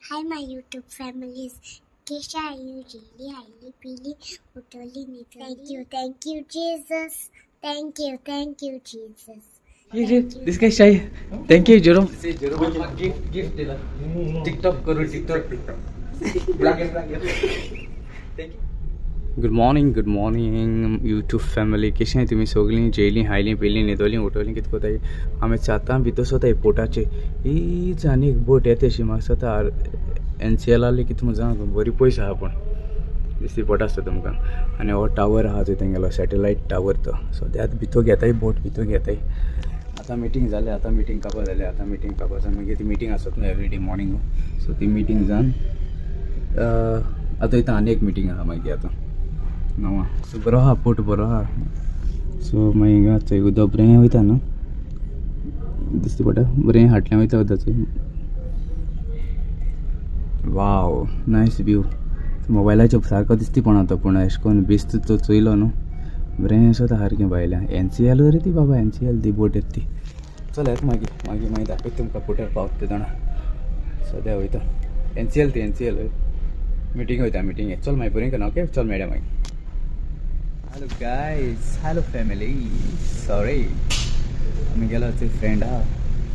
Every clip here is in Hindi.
Hi, my YouTube families. Kesha, you really highly, Pili, Utoli, Nitoli. Thank you, Jesus. Thank you, Jesus. This guy shy. Thank you, Jerome. Say Jerome, gift dila. TikTok karo TikTok. Thank you. Good morning, YouTube family. कशी आहे तुम्ही सगळी जेली हायली पेली नेदोली उठवली कितको ताई आम्ही चाता भितो स्वतः पोटाचे ही जाणी एक बोट येते अशी म्हाका स्वता NCL आले की तुमकां जाण बरी पयस आहा पण दिसती पोट आसता तुमकां आनी हो टावर आहा थंय तेंगेलो सॅटेलायट टावर तो सो त्यात भितो घेताय बोट भितो घेताय आतां मिटींग जालें आतां मिटींग कापा जालें आतां मिटींग कापास मागीर ती मिटींग आसत न्हू एवरीडे मॉर्निंग सो ती मिटींग जावन आतां इथं आनी एक मिटींग आहा मागीर आतां नवा सो बरो आहा पोट बरो आहा सो मागीर थंय उदक बरें वयता न्हू दिसता पडटा बरें हाटल्यान वयता उदक वाव नायस व्यू मोबायलाचेर सारको दिसता पण आतां पूण अशें करून बेस्ट तो चोयलो न्हू बरें आसा सारकें भायल्यान NCL रे ती बाबा NCL ती बोट येता ती चल येता मागीर दाखयता तुमकां पोटार पावता ते जाणा सद्या वयता NCL मीटिंग वयता मीटिंग चल मागीर बरें करना ओके चल मॅडम मागीर Hello guys, hello family. Sorry, I गेलो ते friend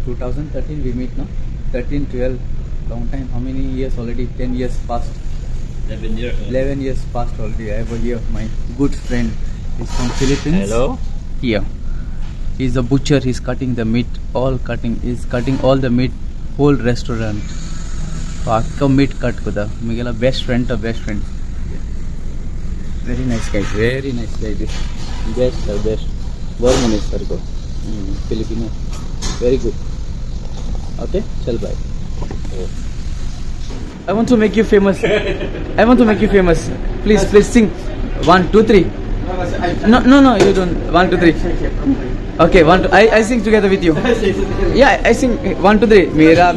2013 we meet no 13, 12, long time. How many years already? 10 years past. 11 years past already. I have here my good friend. He's from Philippines. Hello. Here, he's a butcher. He's cutting the meat. He's cutting all the meat. Whole restaurant. Pakka meat cut kuda. I गेलो best friend. Very nice guy. This best. Born is Sarko. Filipino. Very good. Okay, chal bye. I want to make you famous. Please sing. 1, 2, 3. No, you don't. 1, 2, 3. Okay, 1, 2. I sing together with you. Yeah, I sing. 1, 2, 3. Mira.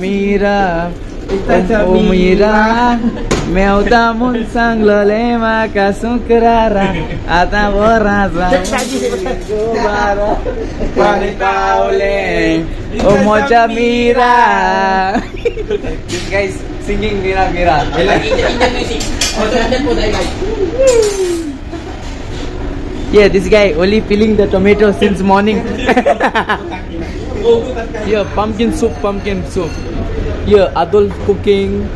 Oh mira, meu tamun sang lolema kasukrara ata borraza gobara panitaule oh mocha mira. This guy is singing mira. Yeah, this guy only peeling the tomato since morning. Yeah, pumpkin soup. Here, Adolf cooking,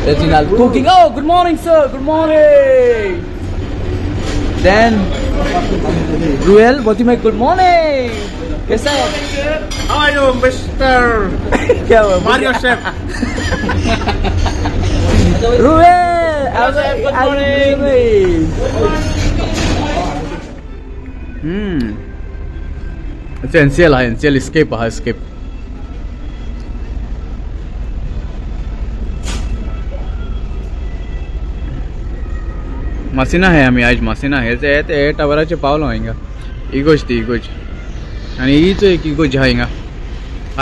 Reginald cooking. Oh, good morning, sir. Good morning. Then, Ruel, what do you make? Good morning. Yes, sir. How are you, Mr. Mario Chef? Ruel, good morning. It's NCL escape. मासिना है आम्ही आज मासिना हे ते टावराचे पावलो हांगा इगोज आनी हीच एक इगोज आहा हिंगा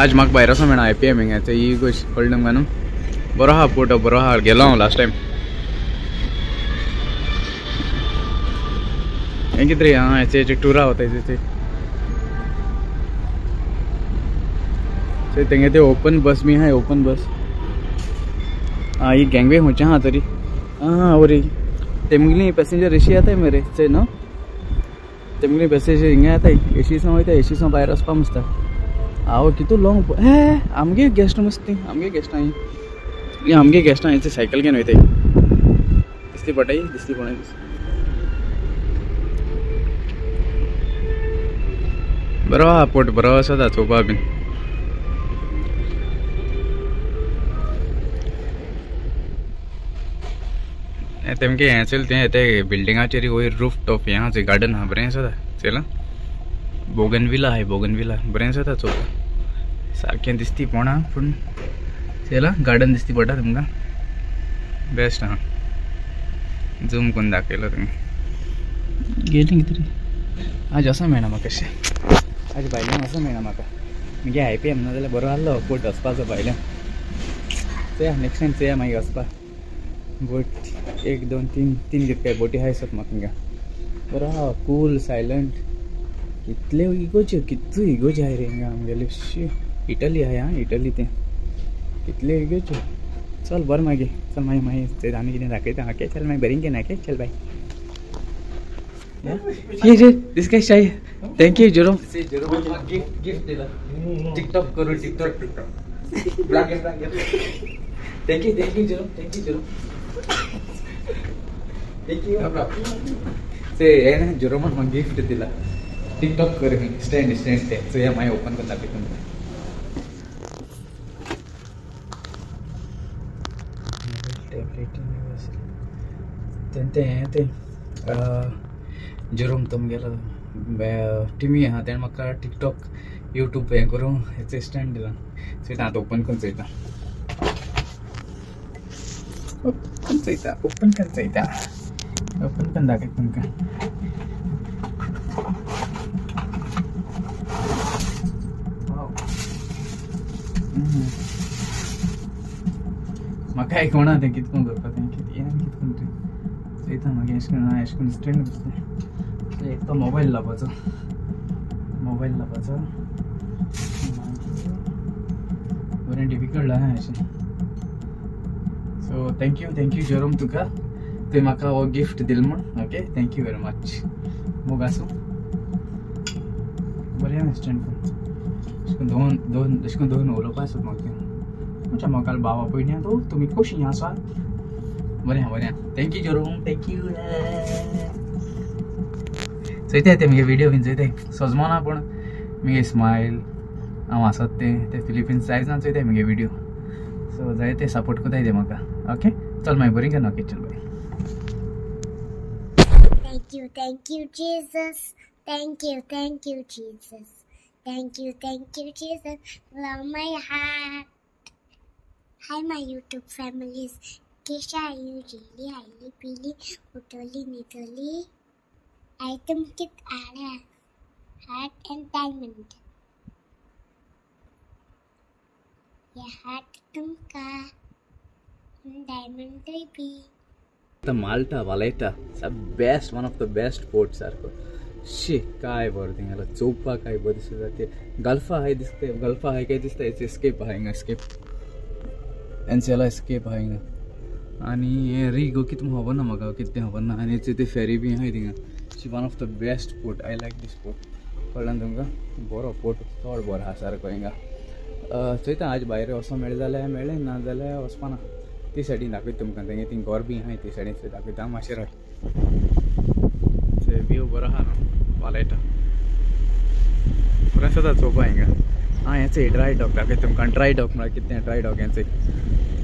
आज म्हाका भायर वचों मेळना IPM हिंगाचे इगोज कळ्ळें तुमकां न्हू बरो आहा फोटो बरो आहा गेलो हांव लास्ट टायम हें कितें रे हेचे टुरा वता तेंगे ते ओपन बस बी आहाय ओपन बस ही गँगवे खंयचे आहा तरी वरी तेमगेली पैसेंजर एशी येताय मरे से न्हू तेमगेली पैसेंजर हिंगा येताय एशीसां वयता एशीसां भायर वचपा मसता हांव कितू लॉंग आमगे गेस्ट मस्ती आमगे गेस्टां हेचे सायकल घेवन वयताय दिसती पडटाय दिसती कोणाय बरो आहा पोट बरो आसा चोवपा बीन तेमगे हें चल ते बिल्डिंगाचेर वयर रूफ टॉप हें आहा गार्डन आहा बरें आसा चला बोगनविला बरें आसा चोवपा सारकें दिसती पोणा पूण चला गार्डन दिसती पडटा तुमकां बेस्ट आहा झूम करून दाखयलो तुमी गेली कितें आज वचों मेळना म्हाका अशें आज भायल्यान वचों मेळना म्हाका म्हणजे IPM ना जाल्यार बरो आहलो पोट वचपाचो भायल्यान चोया नेक्स्ट टायम चोया मागीर वचपा बोट 1, 2, 3 कितके बोटी आहाय सत म्हाका हिंगा बरो आहा कूल सायलंट कितले इगोज आहाय रे हिंगा आमगेले इटली आहाय इटली ते कितले इगोज चल बरं मागे चल मागीर ते आनी कितें दाखयता ओके चल मागीर बरें घेना ओके चल बाय दिस गाय शाय थँक्यू जेरोम गिफ्ट दिला टिकटॉक करू टिकटॉक थँक्यू जेरोम थँक्यू से हे ना जेरोमान म्हाका गिफ्ट दिला टिकटॉक कर स्टँड ते सो या मागीर ओपन करून दाखयता तुमकां ते जेरोम तुमगेलो टिमी आहा तेणें म्हाका टिकटॉक यूट्यूब हें करूं हेचो स्टँड दिला सो आतां ओपन करून चोयता ओपन करून दाखयता तुमकां म्हाका आयकोना तें कितकोन करपा तें कितें कितकोन तें चोयता मागीर अशें करून स्टँड दिसता एक तो मोबायल लावपाचो बरें डिफिकल्ट आहा अशें सो थँक्यू जेरोम तुका तुवें म्हाका हो गिफ्ट दिलो म्हण ओके थँक्यू वेरी मच मोग आसूं बरें आहा स्टँड करून अशें करून दोन उलोवपा आसत म्हाका म्हणजे म्हाका बाबा पयलीं तो तुमी खुशी आसा बरें आहा थँक्यू जेरोम थँक्यू चोयता ते मगे विडियो बीन चोयता सोजमोना पूण मगे स्मायल हांव आसत ते फिलिपिन्स जायना चोयता मगे विडियो सो जाय ते सपोर्ट कोताय ते म्हाका ओके चल मागीर बरें केन्ना ओके चल bye Thank you, Jesus. Thank you, Jesus. Thank you, Jesus. Love my heart. Hi, my YouTube families. Kesha, Yujili, Haili, Pili, Utoli, Nitoli. Item kit Ara. Heart and diamond. Yeah, heart tumka. Diamond baby. The Malta Valeta, it's one of the best ports सारखो शी काय बरं थिंगाला चौपा काय बरं दिसता ते गल्फा हाय काय दिसता याचे एस्केप एनसेला एस्केप हायंगा आणि हे रिगो कितें खबर ना म्हाका कितें खबर ना आनी ते फेरी बी आहाय थिंगा she one of the best port I like this port कळ्ळें तुमकां बरो पोर्ट चड बरो आहा सारको हिंगा चोयता आज भायर वचो मेळ्ळें जाल्यार मेळ्ळें ना जाल्यार वचपाना ती सायडीन दाखयता तुमकां तेंगे ती घर बी आहाय ती सायडीन दाखयता मातशें राव ते व्यू बरो आहा न्हू वालेटा बरें आसा चोवपा हिंगा हेचें ड्राय डॉग दाखयता तुमकां ड्राय डॉग म्हळ्यार कितें ड्राय डॉग हेचें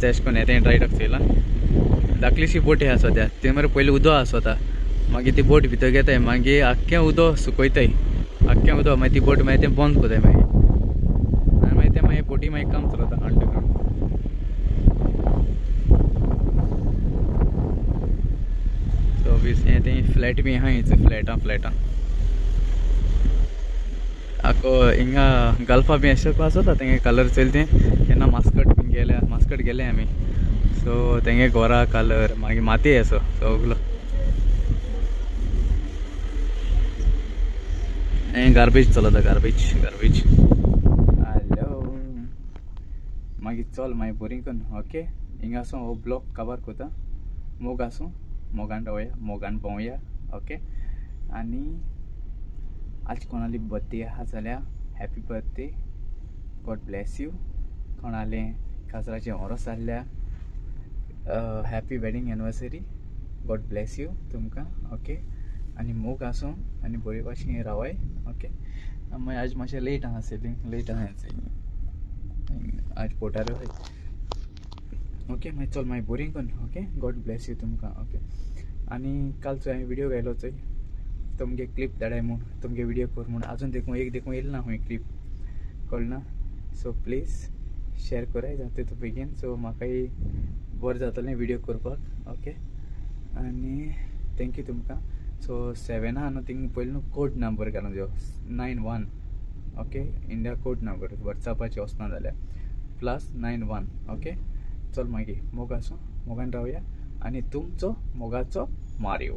तेश कोन्न येतें ड्राय डॉग चोयलां धाकलीशी बोट आहा सद्या ते मरे पयलीं उदो आसता मागीर ती बोट भितर घेताय मागीर आख्खें उदो सुकयताय आख्खें उदो मागीर ती बोट मागीर तें बंद कोताय मागीर आनी मागीर ते मागीर बोटी मागीर काम चलता अंडरग्राउंड फ्लॅट बी आहा फ्लॅटां आको हिंगा गल्फा बी अशें आसता तेंगे कलर चलते केन्ना मास्कट गेले आमी सो तेंगे घोरा कलर मागीर माती असो सगलो गार्बेज चलता गार्बेज हॅलो मागीर चल मागीर बोरींग करून ओके हिंगा आसूं हो ब्लॉक कवर कोता मोग आसूं मोगान भोंवया ओके आनी आज कोणाली बर्थडे आहा जाल्यार happy birthday God bless you कोणाले काजराचें ओरोस जाल्ल्या happy wedding anniversary God bless you तुमकां ओके आनी मोग आसूं आनी बरे भाशेन रावय ओके मागीर आज मातशें लेट आहा सेलींग लेट आहा आज पोटार ओके मागीर चल मागीर बोरींग करून ओके गॉड ब्लेस यू तुमकां ओके आनी कालचो हांवें विडियो घायलो चोय तुमगे क्लिप धाडाय म्हूण तुमगे विडियो कर म्हूण आजून देखून येयला ना हूंय क्लिप कळना सो प्लीज शेअर कराय जाता तो बेगीन सो म्हाकाय बरें जातलें विडियो करपाक ओके आनी थँक्यू तुमकां सो 7 न्हू थिंग पयलीं न्हू कोड नंबर घालून जो 91 ओके इंडिया कोड नंबर वॉट्सॅपाचेर वचना जाल्यार +91 ओके चल मागीर मोग आसूं मोगान रावया आनी तुमचो मोगाचो मारियो